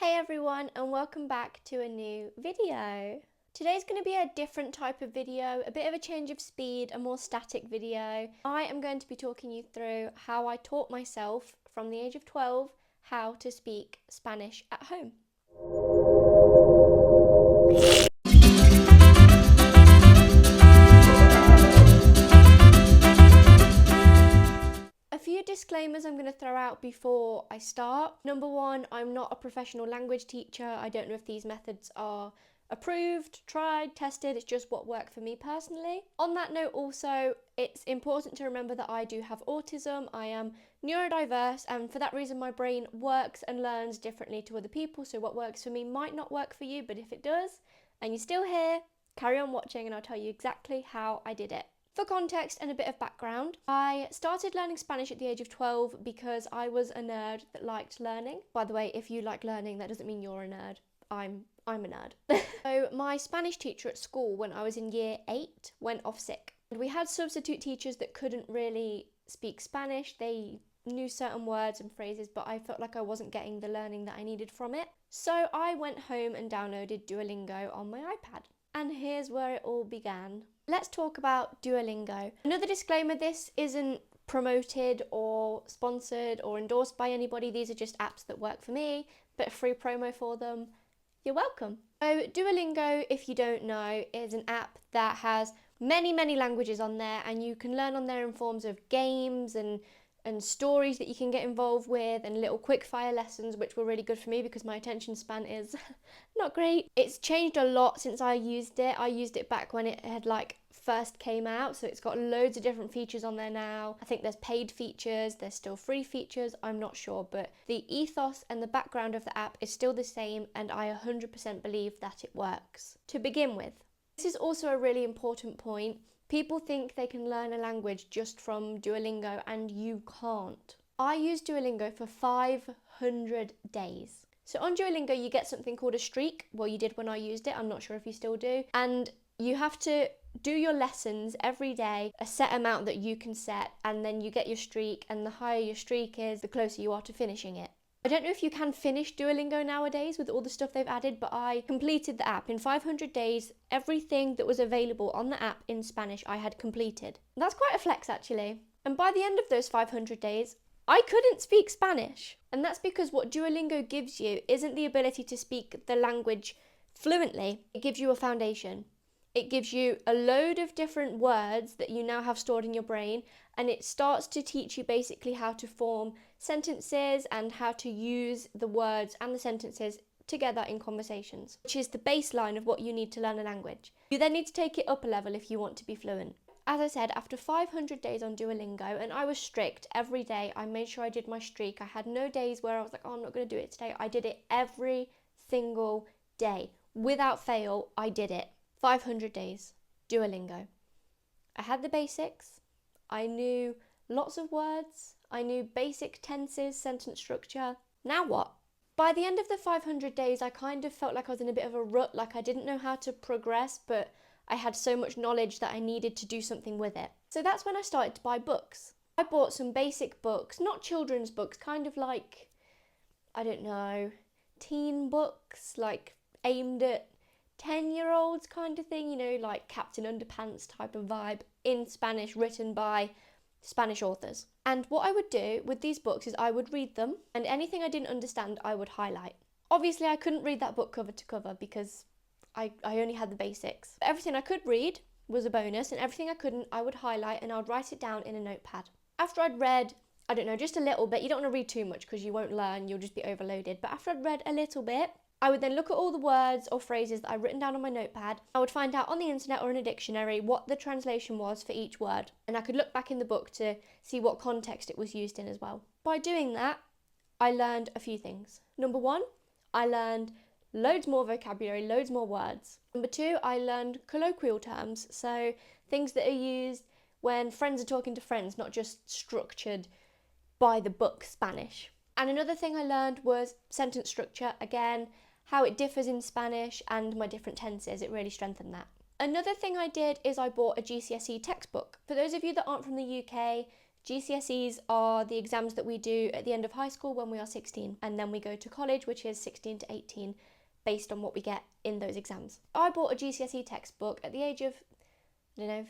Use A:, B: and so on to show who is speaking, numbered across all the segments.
A: Hey everyone, and welcome back to a new video. Today's going to be a different type of video, a bit of a change of speed, a more static video. I am going to be talking you through how I taught myself from the age of 12 how to speak Spanish at home. A few disclaimers I'm going to throw out before I start. Number one, I'm not a professional language teacher. I don't know if these methods are approved, tried, tested. It's just what worked for me personally. On that note also, it's important to remember that I do have autism. I am neurodiverse, and for that reason my brain works and learns differently to other people. So what works for me might not work for you, but if it does and you're still here, carry on watching and I'll tell you exactly how I did it. For context and a bit of background, I started learning Spanish at the age of 12 because I was a nerd that liked learning. By the way, if you like learning, that doesn't mean you're a nerd. I'm a nerd. So my Spanish teacher at school when I was in year 8 went off sick. And we had substitute teachers that couldn't really speak Spanish. They knew certain words and phrases, but I felt like I wasn't getting the learning that I needed from it. So I went home and downloaded Duolingo on my iPad. And here's where it all began. Let's talk about Duolingo. Another disclaimer, this isn't promoted or sponsored or endorsed by anybody. These are just apps that work for me, bit of free promo for them. You're welcome. So Duolingo, if you don't know, is an app that has many languages on there, and you can learn on there in forms of games and stories that you can get involved with, and little quick fire lessons, which were really good for me because my attention span is not great. It's changed a lot since I used it. I used it back when it had first came out, so it's got loads of different features on there now. I think there's paid features, there's still free features, I'm not sure, but the ethos and the background of the app is still the same, and I 100% believe that it works. To begin with, this is also a really important point. People think they can learn a language just from Duolingo, and you can't. I used Duolingo for 500 days. So on Duolingo you get something called a streak. Well, you did when I used it, I'm not sure if you still do. And you have to do your lessons every day, a set amount that you can set, and then you get your streak, and the higher your streak is, the closer you are to finishing it. I don't know if you can finish Duolingo nowadays with all the stuff they've added, but I completed the app. In 500 days, everything that was available on the app in Spanish I had completed. That's quite a flex actually. And by the end of those 500 days, I couldn't speak Spanish. And that's because what Duolingo gives you isn't the ability to speak the language fluently. It gives you a foundation. It gives you a load of different words that you now have stored in your brain, and it starts to teach you basically how to form sentences and how to use the words and the sentences together in conversations, which is the baseline of what you need to learn a language. You then need to take it up a level if you want to be fluent. As I said, after 500 days on Duolingo, and I was strict every day, I made sure I did my streak. I had no days where I was like, oh, I'm not going to do it today. I did it every single day. Without fail, I did it. 500 days, Duolingo. I had the basics. I knew lots of words. I knew basic tenses, sentence structure. Now what? By the end of the 500 days, I kind of felt like I was in a bit of a rut, like I didn't know how to progress, but I had so much knowledge that I needed to do something with it. So that's when I started to buy books. I bought some basic books, not children's books, kind of like, I don't know, teen books, like aimed at 10-year-olds kind of thing, you know, like Captain Underpants type of vibe, in Spanish, written by Spanish authors. And what I would do with these books is I would read them, and anything I didn't understand I would highlight. Obviously I couldn't read that book cover to cover because I only had the basics. But everything I could read was a bonus, and everything I couldn't I would highlight, and I would write it down in a notepad. After I'd read, I don't know, just a little bit, you don't want to read too much because you won't learn, you'll just be overloaded, but after I'd read a little bit, I would then look at all the words or phrases that I've written down on my notepad. I would find out on the internet or in a dictionary what the translation was for each word, and I could look back in the book to see what context it was used in as well. By doing that, I learned a few things. Number one, I learned loads more vocabulary, loads more words. Number two, I learned colloquial terms, so things that are used when friends are talking to friends, not just structured by the book Spanish. And another thing I learned was sentence structure, again, how it differs in Spanish and my different tenses. It really strengthened that. Another thing I did is I bought a GCSE textbook. For those of you that aren't from the UK, GCSEs are the exams that we do at the end of high school when we are 16, and then we go to college, which is 16 to 18, based on what we get in those exams. I bought a GCSE textbook at the age of,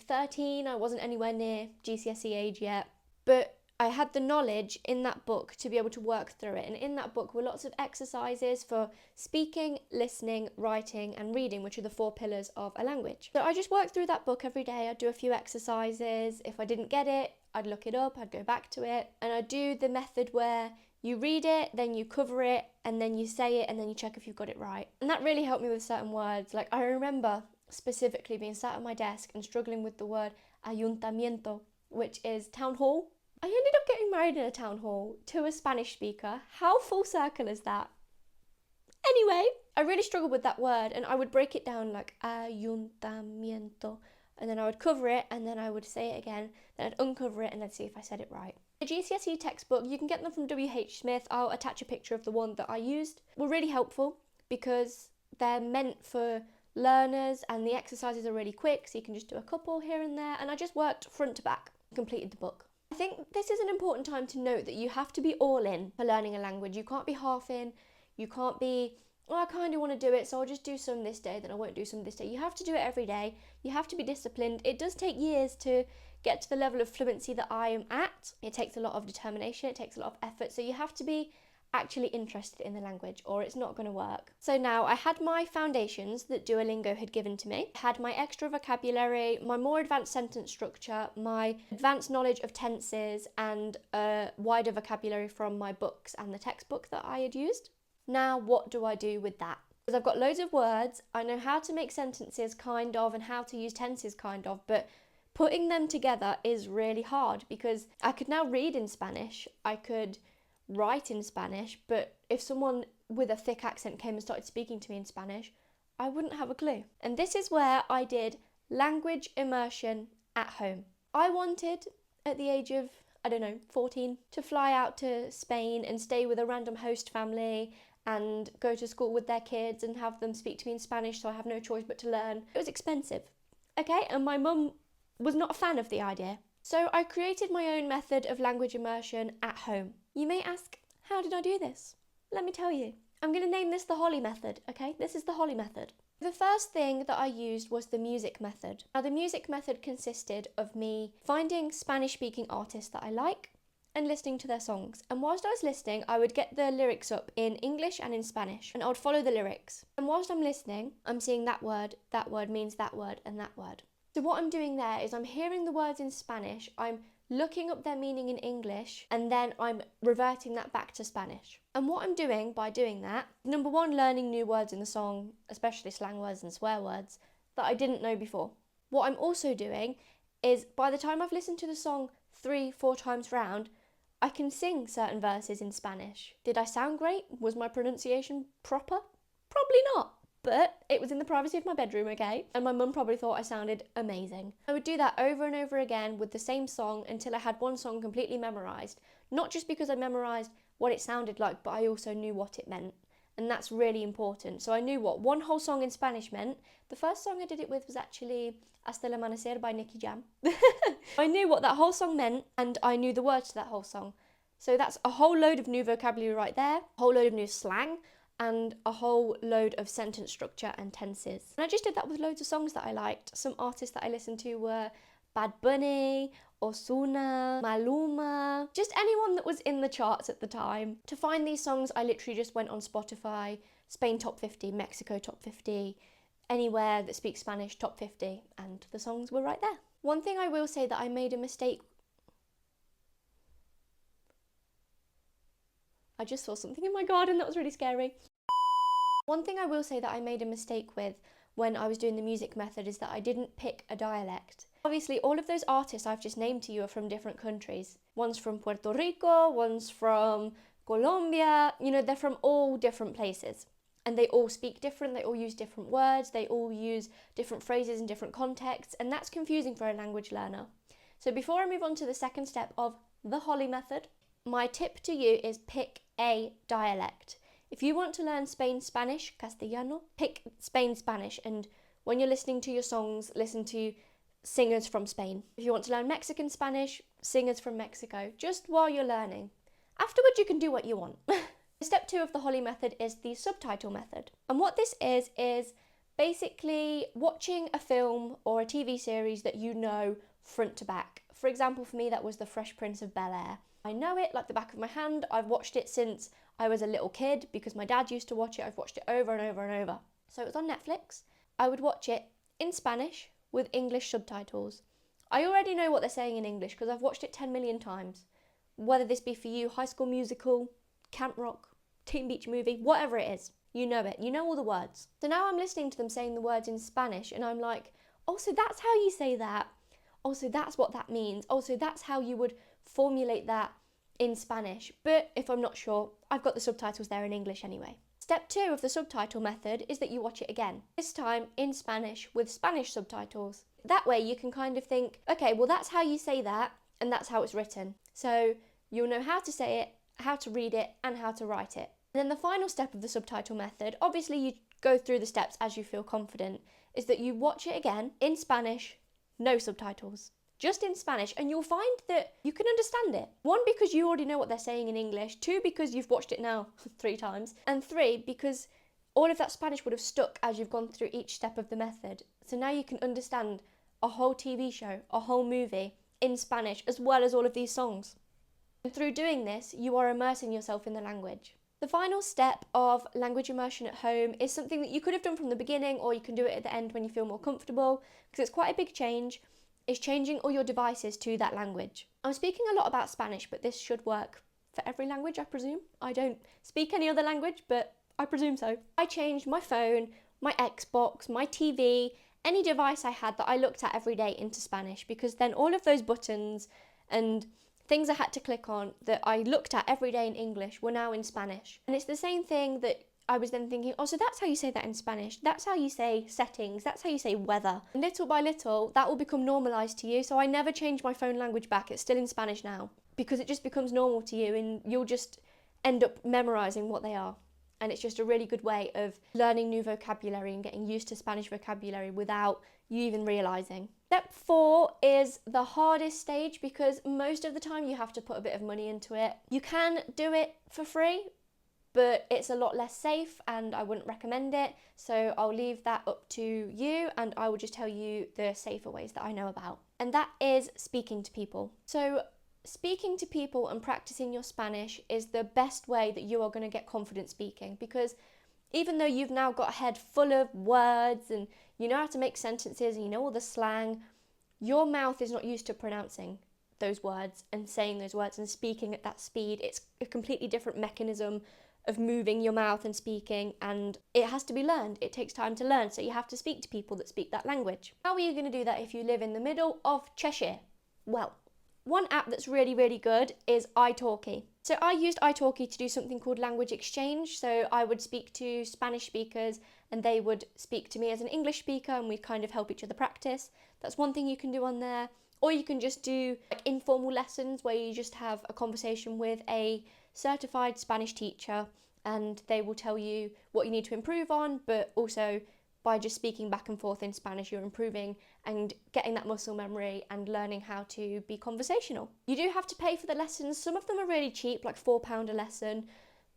A: 13. I wasn't anywhere near GCSE age yet, but I had the knowledge in that book to be able to work through it. And in that book were lots of exercises for speaking, listening, writing, and reading, which are the 4 pillars of a language. So I just worked through that book every day. I'd do a few exercises. If I didn't get it, I'd look it up, I'd go back to it. And I'd do the method where you read it, then you cover it, and then you say it, and then you check if you've got it right. And that really helped me with certain words. Like, I remember specifically being sat at my desk and struggling with the word ayuntamiento, which is town hall. I ended up getting married in a town hall to a Spanish speaker. How full circle is that? Anyway, I really struggled with that word, and I would break it down like ayuntamiento, and then I would cover it, and then I would say it again, then I'd uncover it, and I'd see if I said it right. The GCSE textbook, you can get them from W.H. Smith. I'll attach a picture of the one that I used. Were really helpful because they're meant for learners, and the exercises are really quick, so you can just do a couple here and there, and I just worked front to back, completed the book. I think this is an important time to note that you have to be all in for learning a language. You can't be half in, you can't be, I kind of want to do it, so I'll just do some this day, then I won't do some this day. You have to do it every day, you have to be disciplined. It does take years to get to the level of fluency that I am at. It takes a lot of determination, it takes a lot of effort, so you have to be actually interested in the language or it's not going to work. So now I had my foundations that Duolingo had given to me, had my extra vocabulary, my more advanced sentence structure, my advanced knowledge of tenses, and a wider vocabulary from my books and the textbook that I had used. Now what do I do with that? Because I've got loads of words, I know how to make sentences kind of and how to use tenses kind of, but putting them together is really hard because I could now read in Spanish, I could write in Spanish, but if someone with a thick accent came and started speaking to me in Spanish, I wouldn't have a clue. And this is where I did language immersion at home. I wanted, at the age of, 14, to fly out to Spain and stay with a random host family and go to school with their kids and have them speak to me in Spanish, so I have no choice but to learn. It was expensive, okay? And my mum was not a fan of the idea. So I created my own method of language immersion at home. You may ask, how did I do this? Let me tell you. I'm going to name this the Holly method, okay? This is the Holly method. The first thing that I used was the music method. Now, the music method consisted of me finding Spanish-speaking artists that I like and listening to their songs. And whilst I was listening, I would get the lyrics up in English and in Spanish, and I would follow the lyrics. And whilst I'm listening, I'm seeing that word means that word, and that word. So what I'm doing there is I'm hearing the words in Spanish, I'm looking up their meaning in English, and then I'm reverting that back to Spanish. And what I'm doing by doing that, number one, learning new words in the song, especially slang words and swear words, that I didn't know before. What I'm also doing is by the time I've listened to the song 3-4 times round, I can sing certain verses in Spanish. Did I sound great? Was my pronunciation proper? Probably not. But it was in the privacy of my bedroom, okay? And my mum probably thought I sounded amazing. I would do that over and over again with the same song until I had one song completely memorised. Not just because I memorised what it sounded like, but I also knew what it meant. And that's really important. So I knew what one whole song in Spanish meant. The first song I did it with was actually Hasta el Amanecer by Nicky Jam. I knew what that whole song meant, and I knew the words to that whole song. So that's a whole load of new vocabulary right there, a whole load of new slang, and a whole load of sentence structure and tenses. And I just did that with loads of songs that I liked. Some artists that I listened to were Bad Bunny, Ozuna, Maluma, just anyone that was in the charts at the time. To find these songs, I literally just went on Spotify, Spain top 50, Mexico top 50, anywhere that speaks Spanish top 50, and the songs were right there. One thing I will say that I made a mistake. I just saw something in my garden that was really scary. One thing I will say that I made a mistake with when I was doing the music method is that I didn't pick a dialect. Obviously, all of those artists I've just named to you are from different countries. One's from Puerto Rico, one's from Colombia, they're from all different places. And they all speak different, they all use different words, they all use different phrases in different contexts, and that's confusing for a language learner. So before I move on to the second step of the Holly method, my tip to you is pick a dialect. If you want to learn Spain Spanish, Castellano, pick Spain Spanish, and when you're listening to your songs, listen to singers from Spain. If you want to learn Mexican Spanish, singers from Mexico, just while you're learning. Afterwards, you can do what you want. Step 2 of the Holly method is the subtitle method. And what this is basically watching a film or a TV series that you know front to back. For example, for me, that was The Fresh Prince of Bel-Air. I know it like the back of my hand. I've watched it since I was a little kid because my dad used to watch it. I've watched it over and over and over. So it was on Netflix. I would watch it in Spanish with English subtitles. I already know what they're saying in English because I've watched it 10 million times. Whether this be for you, High School Musical, Camp Rock, Teen Beach Movie, whatever it is. You know it. You know all the words. So now I'm listening to them saying the words in Spanish and I'm like, oh, so that's how you say that. Oh, so that's what that means. Oh, so that's how you would formulate that in Spanish. But if I'm not sure, I've got the subtitles there in English anyway. Step 2 of the subtitle method is that you watch it again, this time in Spanish with Spanish subtitles. That way you can kind of think, okay, well that's how you say that and that's how it's written. So you'll know how to say it, how to read it and how to write it. And then the final step of the subtitle method, obviously you go through the steps as you feel confident, is that you watch it again in Spanish, no subtitles. Just in Spanish, and you'll find that you can understand it. 1, because you already know what they're saying in English. 2, because you've watched it now 3 times. And 3, because all of that Spanish would have stuck as you've gone through each step of the method. So now you can understand a whole TV show, a whole movie in Spanish, as well as all of these songs. And through doing this, you are immersing yourself in the language. The final step of language immersion at home is something that you could have done from the beginning, or you can do it at the end when you feel more comfortable, because it's quite a big change. Is changing all your devices to that language. I'm speaking a lot about Spanish, but this should work for every language, I presume. I don't speak any other language, but I presume so. I changed my phone, my Xbox, my TV, any device I had that I looked at every day into Spanish, because then all of those buttons and things I had to click on that I looked at every day in English were now in Spanish. And it's the same thing that I was then thinking, oh, so that's how you say that in Spanish. That's how you say settings. That's how you say weather. And little by little, that will become normalised to you. So I never change my phone language back. It's still in Spanish now because it just becomes normal to you and you'll just end up memorising what they are. And it's just a really good way of learning new vocabulary and getting used to Spanish vocabulary without you even realising. Step 4 is the hardest stage because most of the time you have to put a bit of money into it. You can do it for free, but it's a lot less safe and I wouldn't recommend it. So I'll leave that up to you and I will just tell you the safer ways that I know about. And that is speaking to people. So speaking to people and practicing your Spanish is the best way that you are going to get confident speaking, because even though you've now got a head full of words and you know how to make sentences and you know all the slang, your mouth is not used to pronouncing those words and saying those words and speaking at that speed. It's a completely different mechanism of moving your mouth and speaking, and it has to be learned. It takes time to learn, so you have to speak to people that speak that language. How are you going to do that if you live in the middle of Cheshire? Well, one app that's really, really good is italki. So I used italki to do something called language exchange. So I would speak to Spanish speakers and they would speak to me as an English speaker and we'd kind of help each other practice. That's one thing you can do on there. Or you can just do like informal lessons where you just have a conversation with a certified Spanish teacher and they will tell you what you need to improve on, but also by just speaking back and forth in Spanish, you're improving and getting that muscle memory and learning how to be conversational. You do have to pay for the lessons. Some of them are really cheap, like £4 a lesson,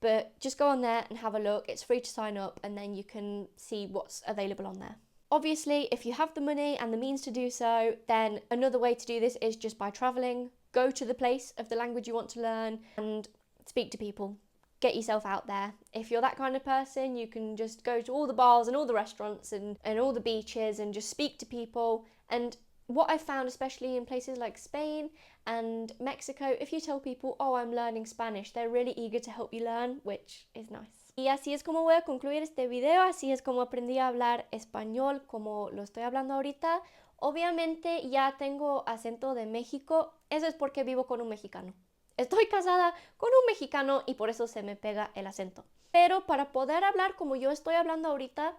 A: but just go on there and have a look. It's free to sign up and then you can see what's available on there. Obviously, if you have the money and the means to do so, then another way to do this is just by travelling. Go to the place of the language you want to learn and speak to people. Get yourself out there. If you're that kind of person, you can just go to all the bars and all the restaurants and all the beaches and just speak to people. And what I found, especially in places like Spain and Mexico, if you tell people, oh, I'm learning Spanish, they're really eager to help you learn, which is nice. Y así es como voy a concluir este video, así es como aprendí a hablar español como lo estoy hablando ahorita. Obviamente ya tengo acento de México, eso es porque vivo con un mexicano. Estoy casada con un mexicano y por eso se me pega el acento. Pero para poder hablar como yo estoy hablando ahorita,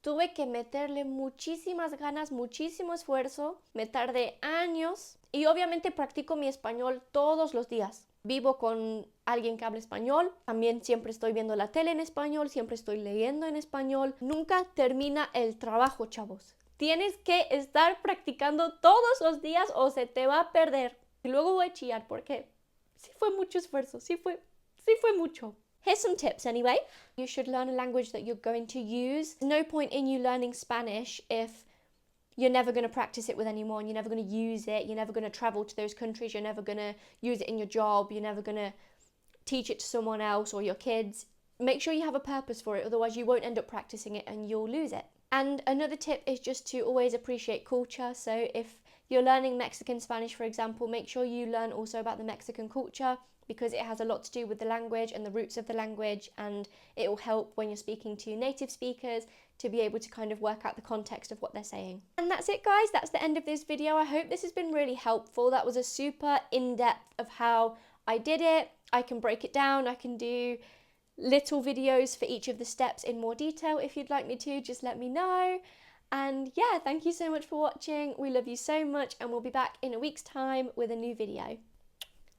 A: tuve que meterle muchísimas ganas, muchísimo esfuerzo. Me tardé años y obviamente practico mi español todos los días. Vivo con alguien que habla español, también siempre estoy viendo la tele en español, siempre estoy leyendo en español. Nunca termina el trabajo, chavos. Tienes que estar practicando todos los días o se te va a perder. Y luego voy a chillar porque sí fue mucho esfuerzo, sí fue mucho. Here's some tips anyway. You should learn a language that you're going to use. No point in you learning Spanish if you're never going to practice it with anyone, you're never going to use it, you're never going to travel to those countries, you're never going to use it in your job, you're never going to teach it to someone else or your kids. Make sure you have a purpose for it, otherwise you won't end up practicing it and you'll lose it. And another tip is just to always appreciate culture. So if you're learning Mexican Spanish, for example, make sure you learn also about the Mexican culture, because it has a lot to do with the language and the roots of the language, and it will help when you're speaking to native speakers to be able to kind of work out the context of what they're saying. And that's it, guys. That's the end of this video. I hope this has been really helpful. That was a super in-depth of how I did it. I can break it down. I can do little videos for each of the steps in more detail. If you'd like me to, just let me know. And yeah, thank you so much for watching. We love you so much, and we'll be back in a week's time with a new video.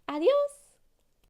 A: Adios!